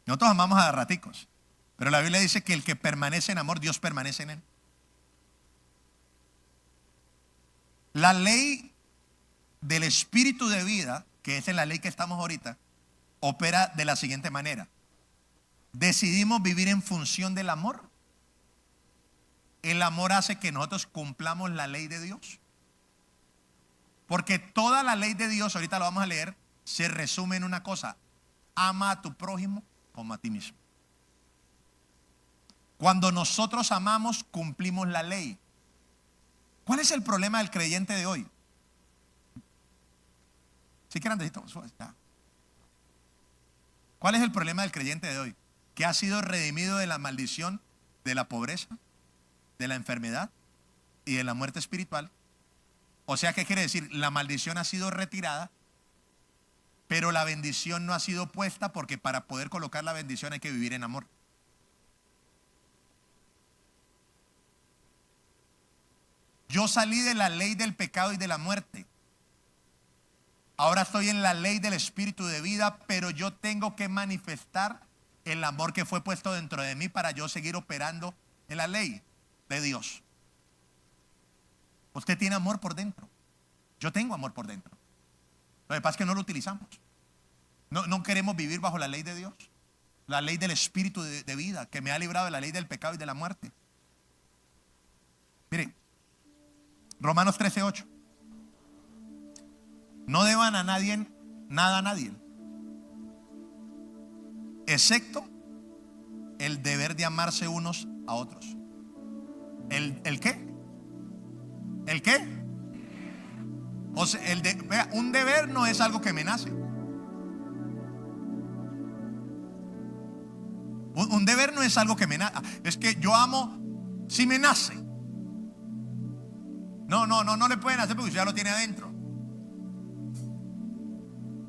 Nosotros amamos a raticos. Pero la Biblia dice que el que permanece en amor, Dios permanece en él. La ley del Espíritu de vida, que es en la ley que estamos ahorita, opera de la siguiente manera. Decidimos vivir en función del amor. El amor hace que nosotros cumplamos la ley de Dios. Porque toda la ley de Dios, ahorita lo vamos a leer, se resume en una cosa: ama a tu prójimo como a ti mismo. Cuando nosotros amamos, cumplimos la ley. ¿Cuál es el problema del creyente de hoy? Si quieren, ¿cuál es el problema del creyente de hoy? Que ha sido redimido de la maldición, de la pobreza, de la enfermedad y de la muerte espiritual. O sea, ¿qué quiere decir? La maldición ha sido retirada Pero la bendición no ha sido puesta porque para poder colocar la bendición hay que vivir en amor. Yo salí de la ley del pecado y de la muerte. Ahora estoy en la ley del espíritu de vida, pero yo tengo que manifestar el amor que fue puesto dentro de mí para yo seguir operando en la ley de Dios. Usted tiene amor por dentro. Yo tengo amor por dentro. Lo que pasa es que no lo utilizamos. No queremos vivir bajo la ley de Dios, la ley del espíritu de vida que me ha librado de la ley del pecado y de la muerte. Mire, Romanos 13:8. No deban a nadie nada a nadie, excepto el deber de amarse unos a otros. ¿El qué? ¿El qué? O sea, vea, un deber no es algo que me nace. Un deber no es algo que me nace. Es que yo amo si me nace. No le pueden hacer porque usted ya lo tiene adentro.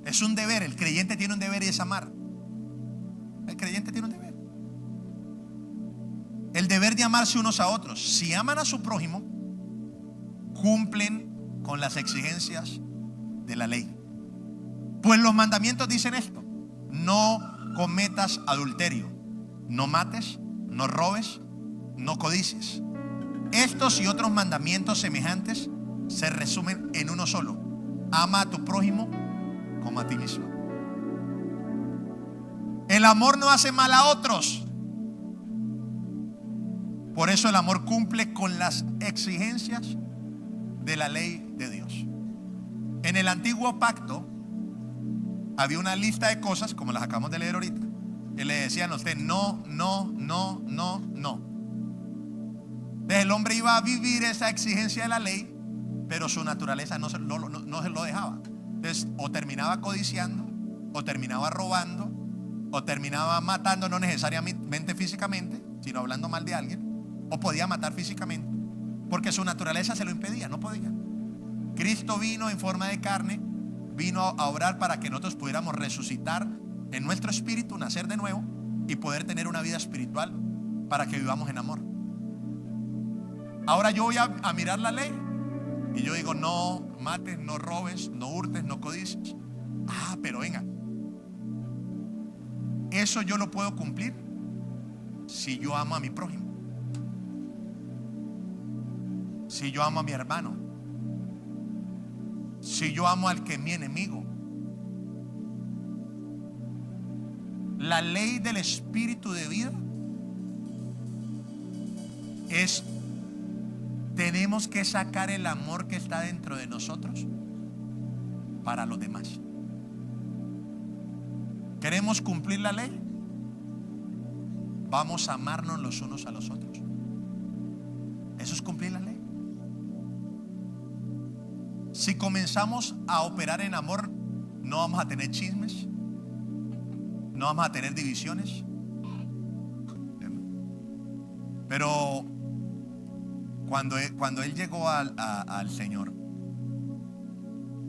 Es un deber. El creyente tiene un deber y es amar. El creyente tiene un deber. El deber de amarse unos a otros. Si aman a su prójimo, cumplen con las exigencias de la ley. Pues los mandamientos dicen esto: no cometas adulterio, no mates, no robes, no codicies. Estos y otros mandamientos semejantes se resumen en uno solo: ama a tu prójimo como a ti mismo. El amor no hace mal a otros. Por eso el amor cumple con las exigencias de la ley de Dios. En el antiguo pacto había una lista de cosas, como las acabamos de leer ahorita, que le decían a usted no. Entonces el hombre iba a vivir esa exigencia de la ley, pero su naturaleza no se lo dejaba. Entonces o terminaba codiciando, o terminaba robando, o terminaba matando, no necesariamente físicamente, sino hablando mal de alguien, o podía matar físicamente, porque su naturaleza se lo impedía, no podía. Cristo vino en forma de carne, vino a obrar para que nosotros pudiéramos resucitar en nuestro espíritu, nacer de nuevo y poder tener una vida espiritual para que vivamos en amor. Ahora yo voy a mirar la ley y yo digo: no mates, no robes, no hurtes, no codicies. Pero venga, eso yo lo puedo cumplir si yo amo a mi prójimo, si yo amo a mi hermano, si yo amo al que es mi enemigo. La ley del espíritu de vida es: tenemos que sacar el amor que está dentro de nosotros para los demás. ¿Queremos cumplir la ley? Vamos a amarnos los unos a los otros. Eso es cumplir la ley. Si comenzamos a operar en amor, no vamos a tener chismes, no vamos a tener divisiones. Pero cuando Él llegó al Señor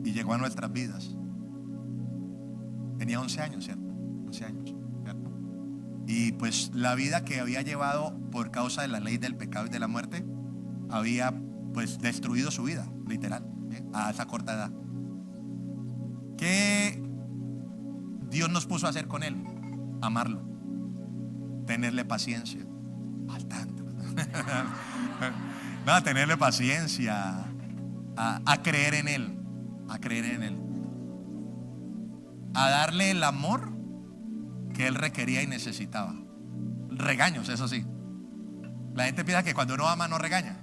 y llegó a nuestras vidas, tenía 11 años, ¿cierto? 11 años, ¿cierto? Y pues la vida que había llevado por causa de la ley del pecado y de la muerte había pues destruido su vida, literal, a esa corta edad. ¿Qué Dios nos puso a hacer con Él? Amarlo, tenerle paciencia, bastante. No, tenerle paciencia, a creer en Él, a darle el amor que Él requería y necesitaba. Regaños, eso sí. La gente piensa que cuando uno ama no regaña.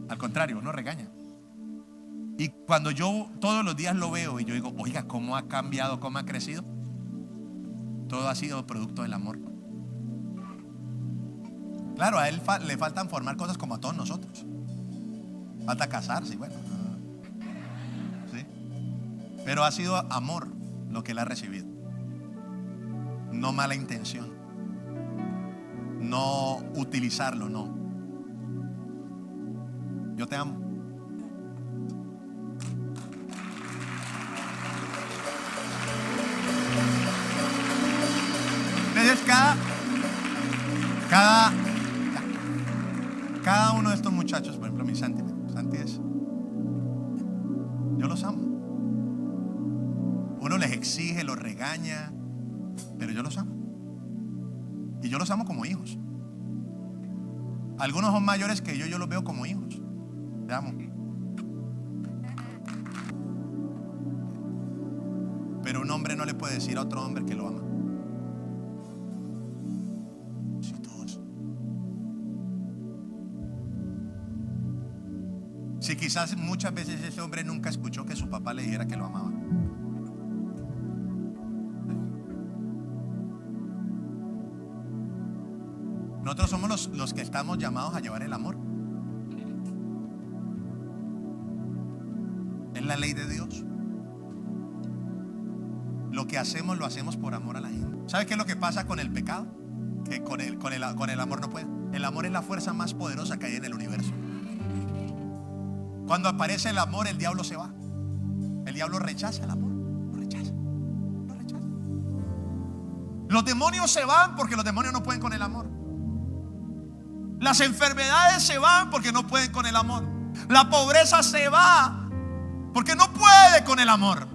Al contrario, uno regaña. Y cuando yo todos los días lo veo y yo digo: oiga, ¿cómo ha cambiado, cómo ha crecido? Todo ha sido producto del amor. Claro, a él le faltan formar cosas como a todos nosotros. Falta casarse, bueno, ¿sí? Pero ha sido amor lo que él ha recibido. No mala intención. No utilizarlo, no. Yo te amo. Entonces cada uno de estos muchachos, por ejemplo, mi Santi es, yo los amo. Uno les exige, los regaña, pero yo los amo. Y yo los amo como hijos. Algunos son mayores que yo los veo como hijos. Te amo. Pero un hombre no le puede decir a otro hombre que lo ama. Sí, todos. Si quizás muchas veces ese hombre nunca escuchó que su papá le dijera que lo amaba. Nosotros somos los que estamos llamados a llevar el amor. Es la ley de Dios. Lo que hacemos, lo hacemos por amor a la gente. ¿Sabe qué es lo que pasa con el pecado? Que con el amor no puede. El amor es la fuerza más poderosa que hay en el universo. Cuando aparece el amor, el diablo se va. El diablo rechaza el amor. Lo rechaza. Los demonios se van porque los demonios no pueden con el amor. Las enfermedades se van porque no pueden con el amor. La pobreza se va porque no puede con el amor.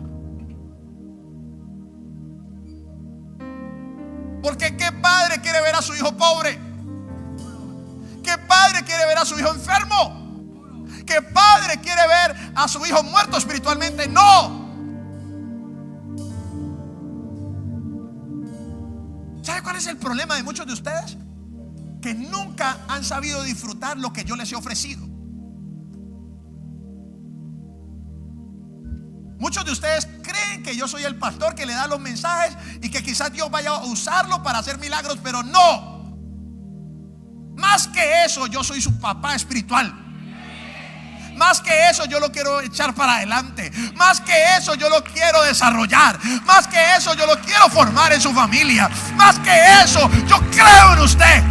Porque ¿qué padre quiere ver a su hijo pobre? ¿Qué padre quiere ver a su hijo enfermo? ¿Qué padre quiere ver a su hijo muerto espiritualmente? No. ¿Sabe cuál es el problema de muchos de ustedes? Que nunca han sabido disfrutar lo que yo les he ofrecido. Muchos de ustedes creen que yo soy el pastor que le da los mensajes y que quizás Dios vaya a usarlo para hacer milagros, pero no. Más que eso, yo soy su papá espiritual. Más que eso, yo lo quiero echar para adelante. Más que eso, yo lo quiero desarrollar. Más que eso, yo lo quiero formar en su familia. Más que eso, yo creo en usted.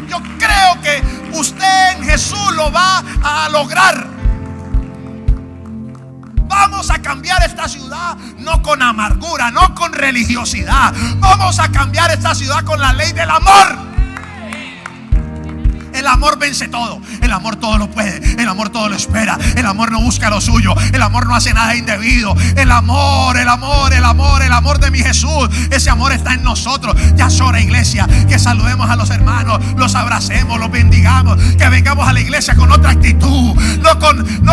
Yo creo que usted en Jesús lo va a lograr. Vamos a cambiar esta ciudad no con amargura, no con religiosidad. Vamos a cambiar esta ciudad con la ley del amor. El amor vence todo. El amor todo lo puede. El amor todo lo espera. El amor no busca lo suyo. El amor no hace nada indebido. El amor de mi Jesús. Ese amor está en nosotros. Ya es hora, iglesia, que saludemos a los hermanos, los abracemos, los bendigamos, que vengamos a la iglesia con otra actitud, no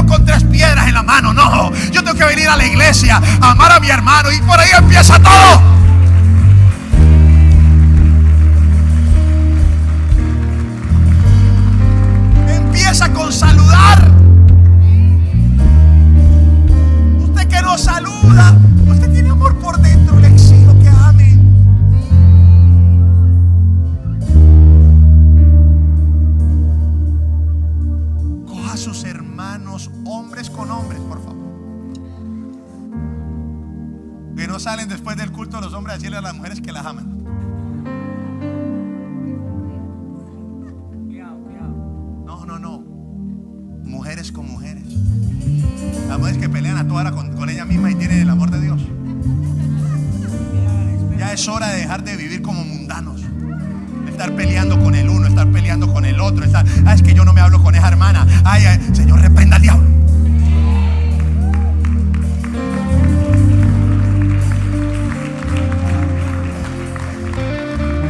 con 3 piedras en la mano. No, yo tengo que venir a la iglesia a amar a mi hermano, y por ahí empieza todo. Empieza con saludar. Usted que no saluda, usted tiene amor por dentro. Le exijo que ame. Coja a sus hermanos, hombres con hombres, por favor. Que no salen después del culto los hombres a decirle a las mujeres que las aman. No. Mujeres con mujeres. Las mujeres que pelean a toda hora con ella misma y tienen el amor de Dios. Ya es hora de dejar de vivir como mundanos. De estar peleando con el uno, estar peleando con el otro. Es que yo no me hablo con esa hermana. Ay, Señor, reprenda al diablo.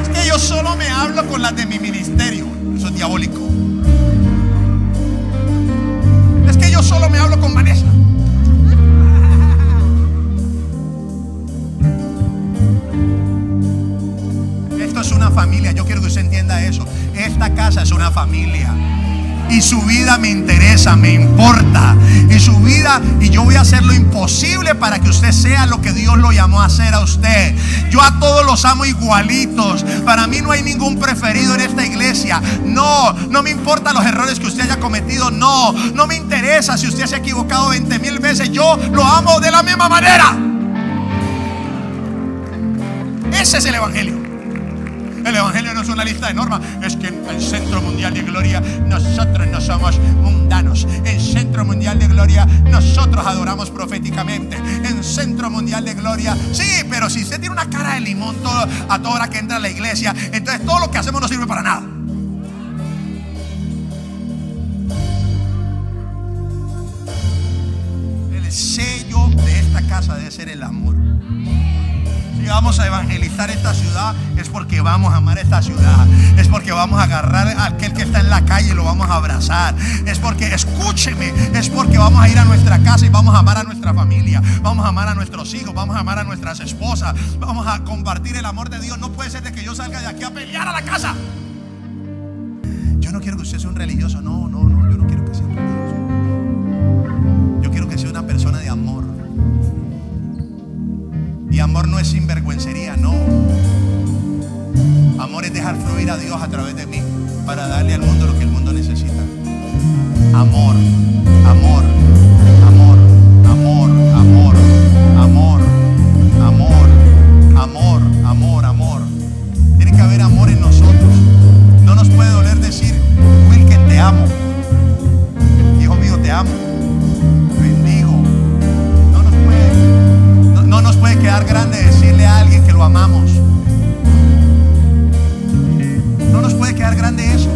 Es que yo solo me hablo con las de mi ministerio. Eso es diabólico. Es que yo solo me hablo con Vanessa. Esto es una familia. Yo quiero que usted entienda eso. Esta casa es una familia. Y su vida me interesa, me importa. Y su vida, y yo voy a hacer lo imposible para que usted sea lo que Dios lo llamó a hacer a usted. Yo a todos los amo igualitos. Para mí no hay ningún preferido en esta iglesia. No me importan los errores que usted haya cometido. No me interesa si usted se ha equivocado 20,000 veces. Yo lo amo de la misma manera. Ese es el evangelio. El evangelio no es una lista de normas. Es que en el Centro Mundial de Gloria nosotros no somos mundanos. En Centro Mundial de Gloria nosotros adoramos proféticamente. En Centro Mundial de Gloria, sí, pero si usted tiene una cara de limón a toda hora que entra a la iglesia, entonces todo lo que hacemos no sirve para nada. El sello de esta casa debe ser el amor. Si vamos a evangelizar esta ciudad, es porque vamos a amar esta ciudad. Es porque vamos a agarrar a aquel que está en la calle y lo vamos a abrazar. Es porque, escúcheme, es porque vamos a ir a nuestra casa y vamos a amar a nuestra familia. Vamos a amar a nuestros hijos, vamos a amar a nuestras esposas. Vamos a compartir el amor de Dios. No puede ser de que yo salga de aquí a pelear a la casa. Yo no quiero que usted sea un religioso. No, yo no quiero que sea un religioso. Yo quiero que sea una persona de amor. Y amor no es sinvergüencería, no. Amor es dejar fluir a Dios a través de mí para darle al mundo lo que el mundo necesita. Amor, amor, amor, amor, amor, amor, amor, amor, amor, amor. Tiene que haber amor en nosotros. No nos puede doler decir, Wilken, te amo. Hijo mío, te amo. No nos puede quedar grande decirle a alguien que lo amamos. No nos puede quedar grande eso.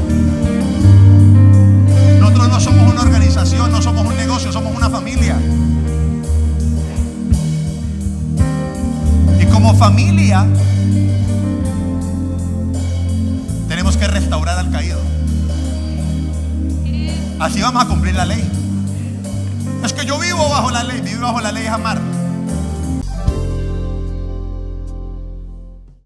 Nosotros no somos una organización, no somos un negocio, somos una familia. Y como familia tenemos que restaurar al caído. Así vamos a cumplir la ley. Es que yo vivo bajo la ley. Vivir bajo la ley es amar.